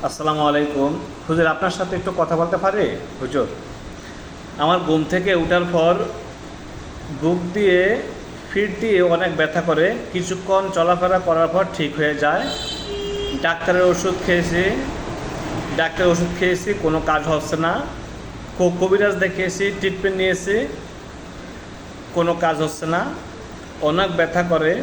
আসসালামু আলাইকুম। হুজুর, আপনার সাথে একটু কথা বলতে পারি? হুজুর, আমার ঘুম থেকে ওঠার পর বুক দিয়ে ফিট দিয়ে অনেক ব্যথা করে, কিছুক্ষণ চলাফেরা করার পর ঠিক হয়ে যায়। ডাক্তারের ওষুধ খেয়েছি, কোনো কাজ হচ্ছে না। কবিরাজ দেখিয়েছি, ট্রিটমেন্ট নিয়েছি, কোনো কাজ হচ্ছে না। অনেক ব্যথা করে,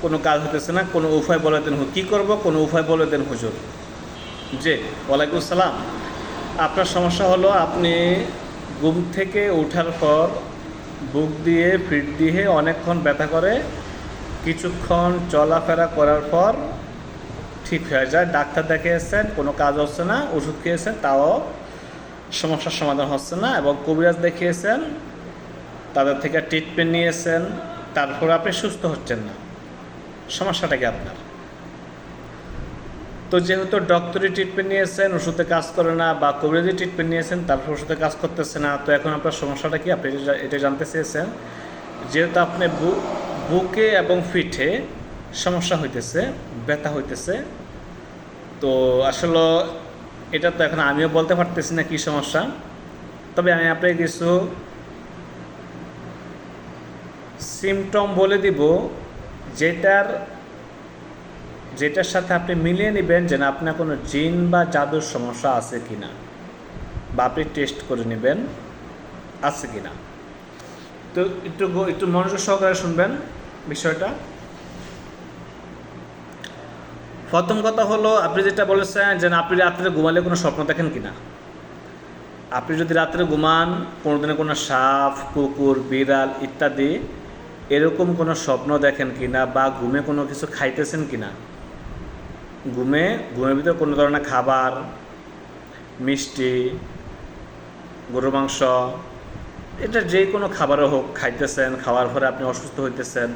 কোনো কাজ হতেছে না। কোনো উপায় বলে দেন, কী করবো, কোনো উপায় বলে দেন হুজুর। জি, ওয়ালাইকুম আসসালাম। আপনার সমস্যা হলো আপনি ঘুম থেকে ওঠার পর বুক দিয়ে ফিট দিয়ে অনেকক্ষণ ব্যথা করে, কিছুক্ষণ চলাফেরা করার পর ঠিক হয়ে যায়। ডাক্তার দেখিয়েছেন, কোনো কাজ হচ্ছে না। ওষুধ খেয়েছেন, তাও সমস্যার সমাধান হচ্ছে না। এবং কবিরাজ দেখিয়েছেন, তাদের থেকে ট্রিটমেন্ট নিয়েছেন, তারপর আপনি সুস্থ হচ্ছেন না। সমস্যাটা কি আপনার? তো যেহেতু ডক্টরি ট্রিটমেন্ট নিয়েছেন, ওষুধে কাজ করে না, বা কবিরাজি ট্রিটমেন্ট নিয়েছেন, তারপর ওষুধে কাজ করতেছে না, তো এখন আপনার সমস্যাটা কি আপনি এটা জানতে চেয়েছেন। যেহেতু আপনি বুকে এবং পিঠে সমস্যা হইতেছে, ব্যথা হইতেছে, তো আসলে এটা তো এখন আমিও বলতে পারতেছি না কী সমস্যা। তবে আমি আপনাকে কিছু সিমটম বলে দিব, যেটার সাথে আপনি মিলিয়ে নেবেন যে না আপনার কোনো জিন বা জাদুর সমস্যা আছে কি না, বা আপনি টেস্ট করে নেবেন আছে কি না। তো একটু মনোযোগ সহকারে শুনবেন বিষয়টা। প্রথম কথা হলো, আপনি যেটা বলেছেন যে না আপনি রাত্রে ঘুমালে কোনো স্বপ্ন দেখেন কি না। আপনি যদি রাত্রে ঘুমান, কোনো দিনে কোনো সাপ, কুকুর, বিড়াল ইত্যাদি এরকম কোনো স্বপ্ন দেখেন কি না, বা ঘুমে কোনো কিছু খাইতেছেন কি না, ঘুমের ভিতরে কোনো ধরনের খাবার, মিষ্টি, গরুর মাংস, এটা যে কোনো খাবারও হোক খাইতেছেন, খাওয়ার পরে আপনি অসুস্থ হইতেছেন,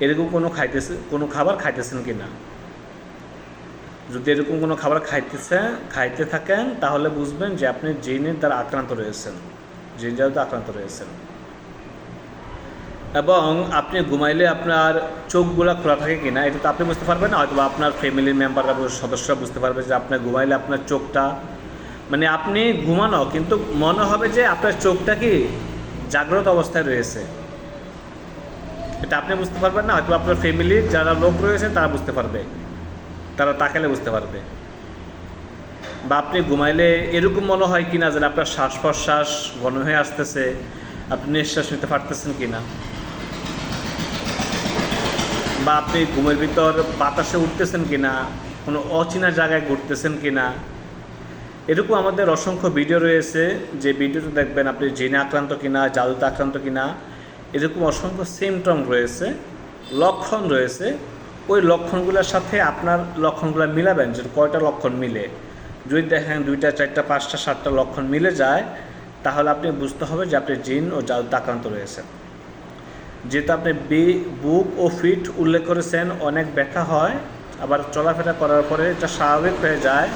এরকম কোনো খাবার খাইতেছেন কি না। যদি এরকম কোনো খাবার খাইতে থাকেন, তাহলে বুঝবেন যে আপনি জিনের দ্বারা আক্রান্ত রয়েছেন, জিন দ্বারা আক্রান্ত রয়েছেন। এবং আপনি ঘুমাইলে আপনার চোখগুলো খোলা থাকে কিনা, এটা তো আপনি বুঝতে পারবেন না, হয়তো আপনার ফ্যামিলির মেম্বাররা, সদস্যরা বুঝতে পারবে যে আপনার ঘুমাইলে আপনার চোখটা, মানে আপনি ঘুমানো কিন্তু মনে হবে যে আপনার চোখটা কি জাগ্রত অবস্থায় রয়েছে। এটা আপনি বুঝতে পারবেন না, হয়তো আপনার ফ্যামিলির যারা লোক রয়েছে তারা বুঝতে পারবে, তারা তাকালে বুঝতে পারবে। বা আপনি ঘুমাইলে এরকম মনে হয় কিনা যে আপনার শ্বাস প্রশ্বাস ঘন হয়ে আসতেছে, আপনি নিঃশ্বাস নিতে পারতেছেন কিনা, বা আপনি ঘুমের ভিতর বাতাসে উঠতেছেন কিনা, কোনো অচেনা জায়গায় ঘুরতেছেন কিনা। এরকম আমাদের অসংখ্য ভিডিও রয়েছে, যে ভিডিওতে দেখবেন আপনি জিনে আক্রান্ত কিনা, জাদুতে আক্রান্ত কিনা, এরকম অসংখ্য সিমটম রয়েছে, লক্ষণ রয়েছে। ওই লক্ষণগুলোর সাথে আপনার লক্ষণগুলো মিলাবেন, যে কয়টা লক্ষণ মিলে। যদি দেখেন 2টা 4টা 5টা 7টা লক্ষণ মিলে যায়, তাহলে আপনি বুঝতে হবে যে আপনি জিন ও জাদুতে আক্রান্ত রয়েছেন। যেহেতু আপনি বুক ও ফিট উল্লেখ করেছেন, অনেক ব্যথা হয়, আবার চলাফেরা করার পরে এটা স্বাভাবিক হয়ে যায়।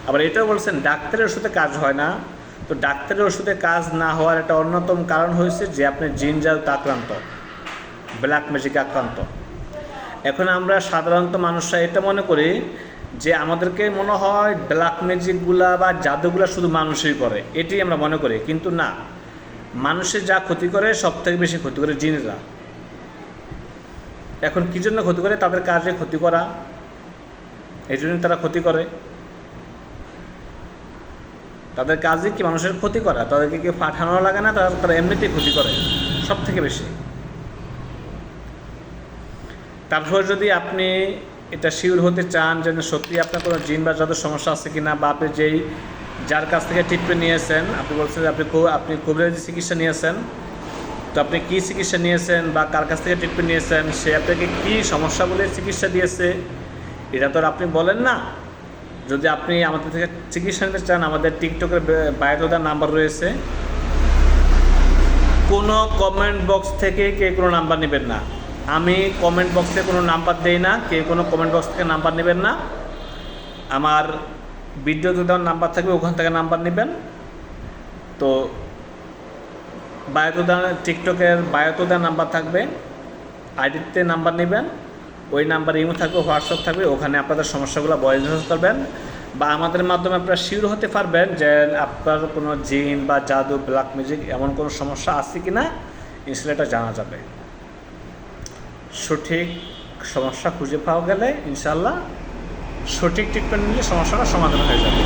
আবার এটাও বলছেন ডাক্তারের ওষুধে কাজ হয় না। তো ডাক্তারের ওষুধে কাজ না হওয়ার একটা অন্যতম কারণ হয়েছে যে আপনি জিন জাদুতে আক্রান্ত, ব্ল্যাক ম্যাজিকে আক্রান্ত। এখন আমরা সাধারণত মানুষরা এটা মনে করি যে আমাদেরকে মনে হয় ব্ল্যাক ম্যাজিকগুলা বা জাদুগুলা শুধু মানুষই করে, এটি আমরা মনে করি। কিন্তু না, মানুষের যা ক্ষতি করে সব থেকে বেশি ক্ষতি করে জিনেরা। এখন কী জন্য ক্ষতি করে? তাদের কাজে ক্ষতি করা, এই জন্য তারা ক্ষতি করে। তাদের কাজে কি মানুষের ক্ষতি করা, তাদেরকে কেউ পাঠানো লাগে না, তারা এমনিতেই ক্ষতি করে সব থেকে বেশি। তারপর যদি আপনি এটা শিওর হতে চান যে সত্যি আপনার কোনো জিন বা জাদুর সমস্যা আছে কিনা, বা আপনি যার কাছ থেকে ট্রিটমেন্ট নিয়েছেন, আপনি বলছেন যে আপনি কবিরাজি চিকিৎসা নিয়েছেন, তো আপনি কী চিকিৎসা নিয়েছেন বা কার কাছ থেকে ট্রিটমেন্ট নিয়েছেন, সে আপনাকে কী সমস্যা বলে চিকিৎসা দিয়েছে, এটা তো আর আপনি বলেন না। যদি আপনি আমাদের থেকে চিকিৎসা নিতে চান, আমাদের টিকটকের বায়োতে নাম্বার রয়েছে। কোনো কমেন্ট বক্স থেকে কেউ কোনো নাম্বার নেবেন না। আমি কমেন্ট বক্সে কোনো নাম্বার দেই না, কেউ কোনো কমেন্ট বক্স থেকে নাম্বার নেবেন না। আমার ভিডিওতে দেওয়ার নাম্বার থাকবে, ওখান থেকে নাম্বার নেবেন। তো টিকটকের বায়োতে নাম্বার থাকবে, আইডিতে নাম্বার নেবেন, ওই নাম্বারে ইমো থাকবে, হোয়াটসঅ্যাপ থাকবে, ওখানে আপনাদের সমস্যাগুলো ভয়েস মেসেজ করবেন, বা আমাদের মাধ্যমে আপনারা শিওর হতে পারবেন যে আপনার কোনো জিন বা জাদু, ব্ল্যাক ম্যাজিক এমন কোনো সমস্যা আছে কি না, ইনশাল্লাহ এটা জানা যাবে। সঠিক সমস্যা খুঁজে পাওয়া গেলে ইনশাল্লাহ সঠিক ট্রিটমেন্ট নিলে সমস্যাটা সমাধান হয়ে যাবে।